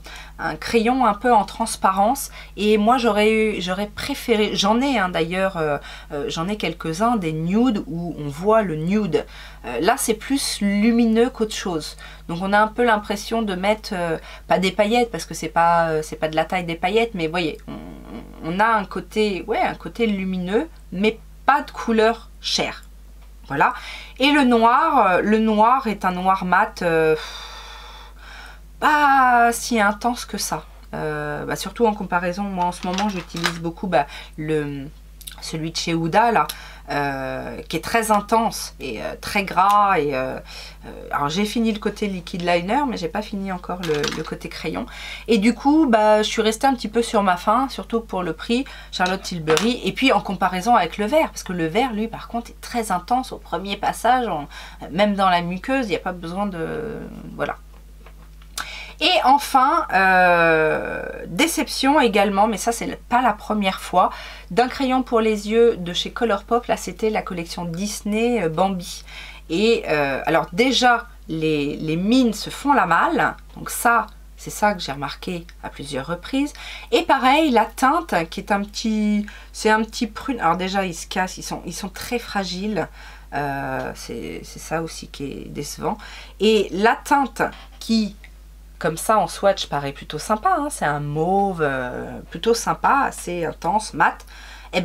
crayon un peu en transparence, et moi j'aurais préféré, j'en ai d'ailleurs, j'en ai quelques-uns des nudes où on voit le nude. Là c'est plus lumineux qu'autre chose, donc on a un peu l'impression de mettre pas des paillettes, parce que c'est pas de la taille des paillettes, mais vous voyez, on a un côté, ouais, un côté lumineux, mais pas de couleur chair. Voilà. Et le noir est un noir mat pas si intense que ça. Surtout en comparaison, moi en ce moment j'utilise beaucoup celui de chez Huda là, qui est très intense et très gras. Et alors j'ai fini le côté liquid liner, mais j'ai pas fini encore le côté crayon. Et du coup, je suis restée un petit peu sur ma faim, surtout pour le prix Charlotte Tilbury. Et puis en comparaison avec le vert, parce que le vert, lui, par contre, est très intense au premier passage, même dans la muqueuse, il n'y a pas besoin de... Voilà. Et enfin, déception également, mais ça c'est pas la première fois, d'un crayon pour les yeux de chez Colourpop. Là c'était la collection Disney Bambi. Et alors déjà les mines se font la malle, donc ça c'est ça que j'ai remarqué à plusieurs reprises. Et pareil, la teinte qui est c'est un petit prune, alors déjà ils se cassent, ils sont très fragiles. C'est ça aussi qui est décevant. Et la teinte qui, comme ça en swatch, paraît plutôt sympa, c'est un mauve plutôt sympa, assez intense, mat, et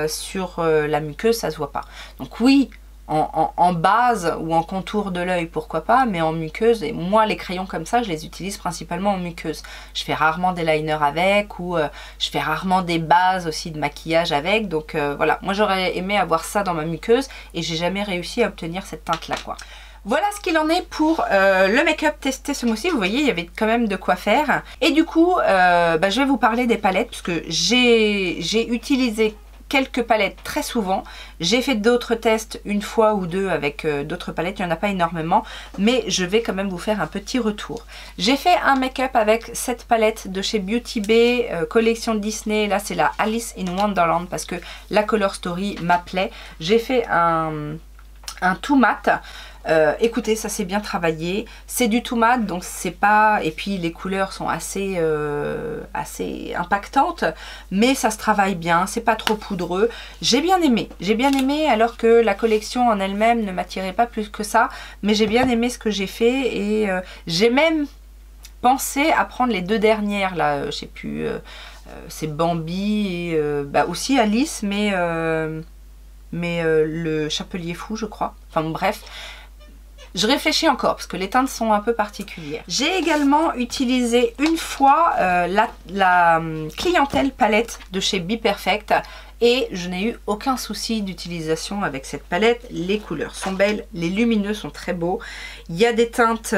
sur la muqueuse ça se voit pas. Donc oui, en base ou en contour de l'œil pourquoi pas, mais en muqueuse, et moi les crayons comme ça je les utilise principalement en muqueuse. Je fais rarement des liners avec, ou je fais rarement des bases aussi de maquillage avec, donc voilà, moi j'aurais aimé avoir ça dans ma muqueuse et j'ai jamais réussi à obtenir cette teinte là quoi. Voilà ce qu'il en est pour le make-up testé ce mois-ci. Vous voyez, il y avait quand même de quoi faire. Et du coup, je vais vous parler des palettes, parce que j'ai utilisé quelques palettes très souvent. J'ai fait d'autres tests une fois ou deux avec d'autres palettes, il n'y en a pas énormément, mais je vais quand même vous faire un petit retour. J'ai fait un make-up avec cette palette de chez Beauty Bay, collection Disney. Là c'est la Alice in Wonderland, parce que la Color Story m'appelait. J'ai fait un tout mat. Écoutez, ça c'est bien travaillé, c'est du tout mat, donc c'est pas, et puis les couleurs sont assez impactantes, mais ça se travaille bien, c'est pas trop poudreux. J'ai bien aimé, alors que la collection en elle-même ne m'attirait pas plus que ça, mais j'ai bien aimé ce que j'ai fait, et j'ai même pensé à prendre les deux dernières là, je sais plus, c'est Bambi et aussi Alice, mais le Chapelier Fou je crois, enfin bon, bref. Je réfléchis encore parce que les teintes sont un peu particulières. J'ai également utilisé une fois la clientèle palette de chez Be Perfect, et je n'ai eu aucun souci d'utilisation avec cette palette. Les couleurs sont belles, les lumineux sont très beaux. Il y a des teintes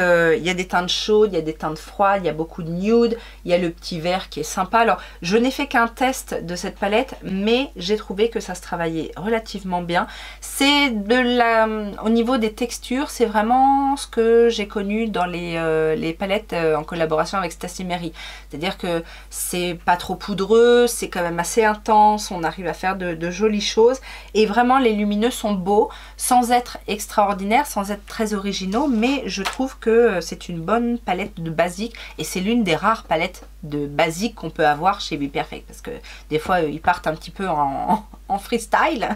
chaudes, il y a des teintes froides, il y a beaucoup de nude, il y a le petit vert qui est sympa. Alors je n'ai fait qu'un test de cette palette, mais j'ai trouvé que ça se travaillait relativement bien. C'est au niveau des textures, c'est vraiment ce que j'ai connu dans les palettes en collaboration avec Stassi Meri. C'est-à-dire que c'est pas trop poudreux, c'est quand même assez intense, on arrive à faire de jolies choses. Et vraiment, les lumineux sont beaux, sans être extraordinaires, sans être très originaux. Mais je trouve que c'est une bonne palette de basique. Et c'est l'une des rares palettes de basique qu'on peut avoir chez BPerfect. Parce que des fois, ils partent un petit peu en freestyle.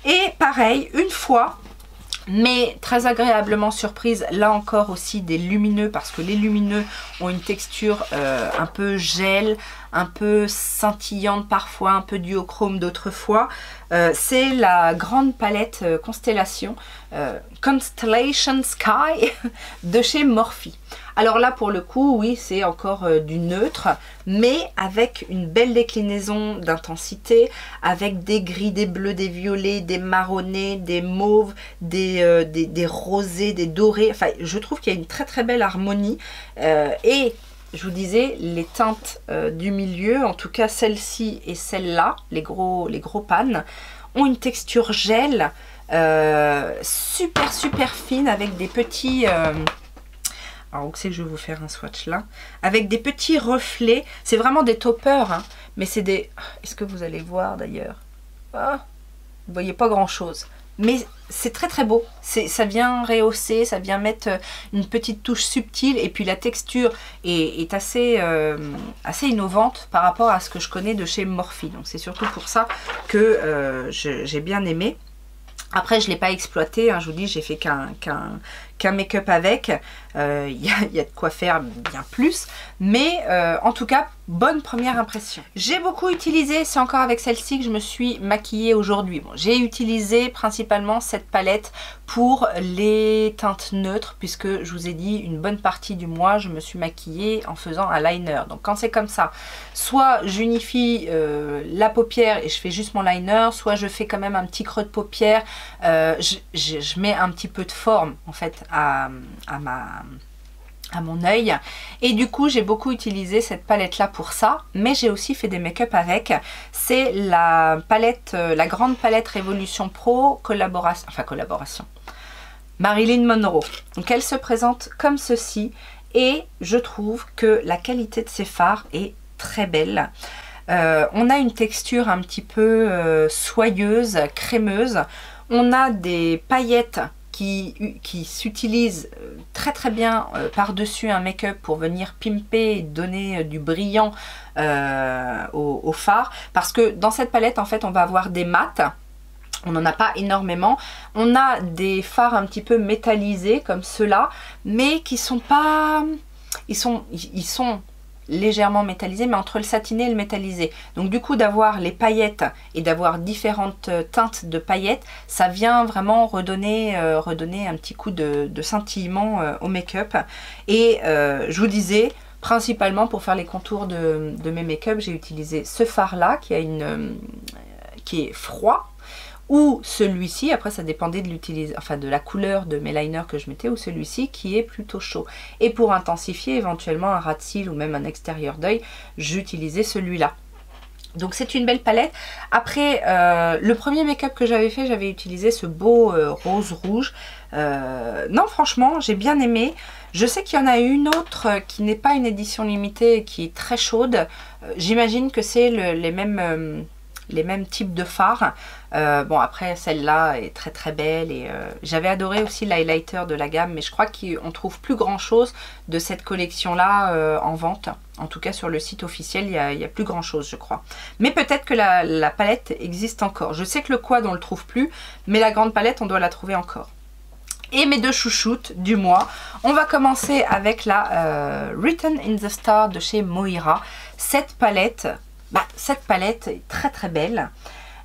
Et pareil, une fois... mais très agréablement surprise, là encore aussi des lumineux, parce que les lumineux ont une texture un peu gel, un peu scintillante parfois, un peu duochrome d'autres fois. C'est la grande palette Constellation, Constellation Sky de chez Morphe. Alors là pour le coup, oui, c'est encore du neutre, mais avec une belle déclinaison d'intensité, avec des gris, des bleus, des violets, des marronnés, des mauves, des rosés, des dorés. Enfin, je trouve qu'il y a une très très belle harmonie. Et je vous disais, les teintes du milieu, en tout cas celle-ci et celle-là, les gros pannes, ont une texture gel super super fine avec des petits... alors où c'est que je vais vous faire un swatch là, avec des petits reflets, c'est vraiment des toppers, hein, mais c'est des... Est-ce que vous allez voir d'ailleurs? Ah, vous voyez pas grand chose, mais c'est très très beau, ça vient rehausser, ça vient mettre une petite touche subtile, et puis la texture est assez, assez innovante par rapport à ce que je connais de chez Morphe, donc c'est surtout pour ça que j'ai bien aimé. Après, je ne l'ai pas exploité, hein, je vous dis, j'ai fait qu'un make-up avec. Il y a de quoi faire bien plus. Mais en tout cas, bonne première impression. J'ai beaucoup utilisé, c'est encore avec celle-ci que je me suis maquillée aujourd'hui. Bon, j'ai utilisé principalement cette palette pour les teintes neutres, puisque je vous ai dit, une bonne partie du mois, je me suis maquillée en faisant un liner. Donc quand c'est comme ça, soit j'unifie la paupière et je fais juste mon liner, soit je fais quand même un petit creux de paupière. Je mets un petit peu de forme en fait à mon œil, et du coup j'ai beaucoup utilisé cette palette là pour ça, mais j'ai aussi fait des make-up avec. C'est la palette, la grande palette Révolution Pro collaboration Marilyn Monroe. Donc elle se présente comme ceci, et je trouve que la qualité de ces fards est très belle. On a une texture un petit peu soyeuse, crémeuse. On a des paillettes qui s'utilisent très très bien par-dessus un make-up pour venir pimper et donner du brillant au fard. Parce que dans cette palette, en fait, on va avoir des mats. On n'en a pas énormément. On a des fards un petit peu métallisés comme ceux-là, mais qui sont pas... Ils sont légèrement métallisé, mais entre le satiné et le métallisé. Donc du coup, d'avoir les paillettes et d'avoir différentes teintes de paillettes, ça vient vraiment redonner un petit coup de scintillement au make-up. Et je vous disais, principalement pour faire les contours de mes make-up, j'ai utilisé ce fard-là qui est froid, ou celui-ci, après ça dépendait de la couleur de mes liners que je mettais, ou celui-ci qui est plutôt chaud. Et pour intensifier éventuellement un ras de cils ou même un extérieur d'œil, j'utilisais celui-là. Donc c'est une belle palette. Après, le premier make-up que j'avais fait, j'avais utilisé ce beau rose rouge. Non, franchement, j'ai bien aimé. Je sais qu'il y en a une autre qui n'est pas une édition limitée et qui est très chaude. J'imagine que c'est les mêmes types de fards. Bon, après celle-là est très très belle, et j'avais adoré aussi l'highlighter de la gamme, mais je crois qu'on trouve plus grand chose de cette collection là en vente. En tout cas sur le site officiel il y a plus grand chose, je crois. Mais peut-être que la palette existe encore. Je sais que le quad on le trouve plus, mais la grande palette on doit la trouver encore. Et mes deux chouchoutes du mois, on va commencer avec la Written in the Star de chez Moira. Cette palette est très très belle.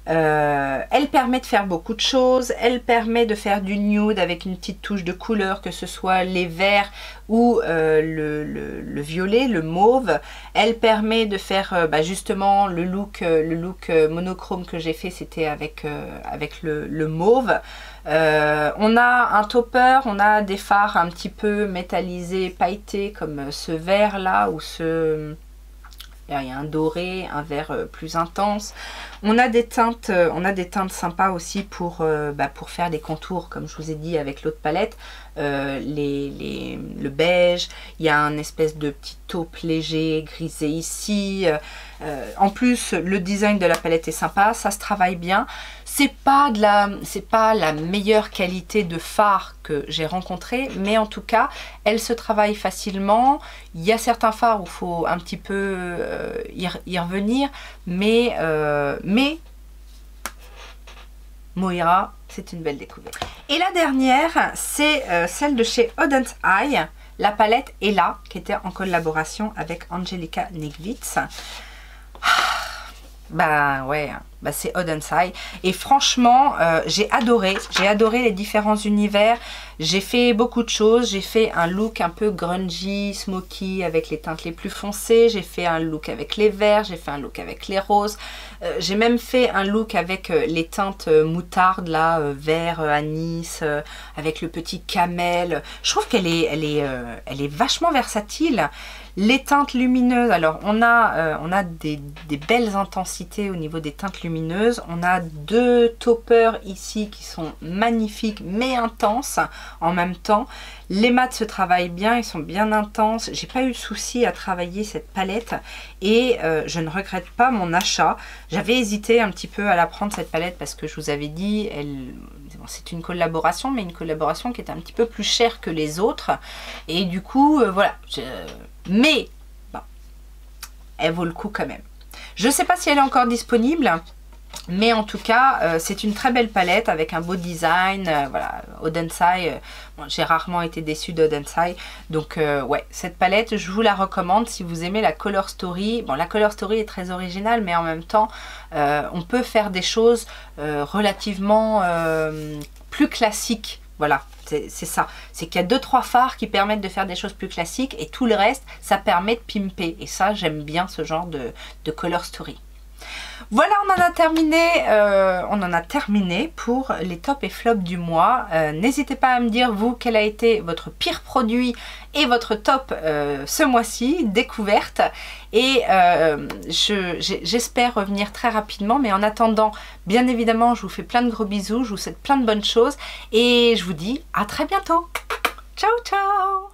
Elle permet de faire beaucoup de choses. Elle permet de faire du nude avec une petite touche de couleur, que ce soit les verts ou le violet, le mauve. Elle permet de faire justement le look monochrome que j'ai fait, c'était avec le mauve. On a un topper, on a des fards un petit peu métallisés, pailletés, comme ce vert là ou ce Il y a un doré, un vert plus intense. On a des teintes sympas aussi pour faire des contours, comme je vous ai dit avec l'autre palette. Le beige, il y a un espèce de petit taupe léger, grisé ici. En plus, le design de la palette est sympa, ça se travaille bien. C'est pas la meilleure qualité de fard que j'ai rencontré, mais en tout cas, elle se travaille facilement. Il y a certains fards où il faut un petit peu y revenir, mais Moira, c'est une belle découverte. Et la dernière, c'est celle de chez Oden's Eye. La palette est là, qui était en collaboration avec Angelica Negwitz. Bah ouais, bah c'est Oden's Eye. Et franchement, j'ai adoré les différents univers. J'ai fait beaucoup de choses. J'ai fait un look un peu grungy, smoky, avec les teintes les plus foncées. J'ai fait un look avec les verts. J'ai fait un look avec les roses. J'ai même fait un look avec les teintes moutarde, là, vert, anis, avec le petit camel. Je trouve qu'elle est vachement versatile. Les teintes lumineuses, alors on a des belles intensités au niveau des teintes lumineuses. On a deux toppers ici qui sont magnifiques mais intenses en même temps. Les mats se travaillent bien, ils sont bien intenses. J'ai pas eu de souci à travailler cette palette et je ne regrette pas mon achat. J'avais hésité un petit peu à la prendre cette palette parce que je vous avais dit, c'est une collaboration, mais une collaboration qui est un petit peu plus chère que les autres. Et du coup, voilà. Mais bon, elle vaut le coup quand même. Je ne sais pas si elle est encore disponible, mais en tout cas, c'est une très belle palette avec un beau design. Voilà, Oden's Eye, bon, j'ai rarement été déçue d'Oden's Eye. Donc ouais, cette palette, je vous la recommande si vous aimez la Color Story. Bon, la Color Story est très originale, mais en même temps, on peut faire des choses relativement plus classiques. Voilà, c'est ça. C'est qu'il y a 2-3 fards qui permettent de faire des choses plus classiques et tout le reste, ça permet de pimper. Et ça, j'aime bien ce genre de Color Story. Voilà, on en a terminé pour les tops et flops du mois. N'hésitez pas à me dire, vous, quel a été votre pire produit et votre top ce mois-ci, découverte. Et j'espère revenir très rapidement. Mais en attendant, bien évidemment, je vous fais plein de gros bisous. Je vous souhaite plein de bonnes choses. Et je vous dis à très bientôt. Ciao, ciao!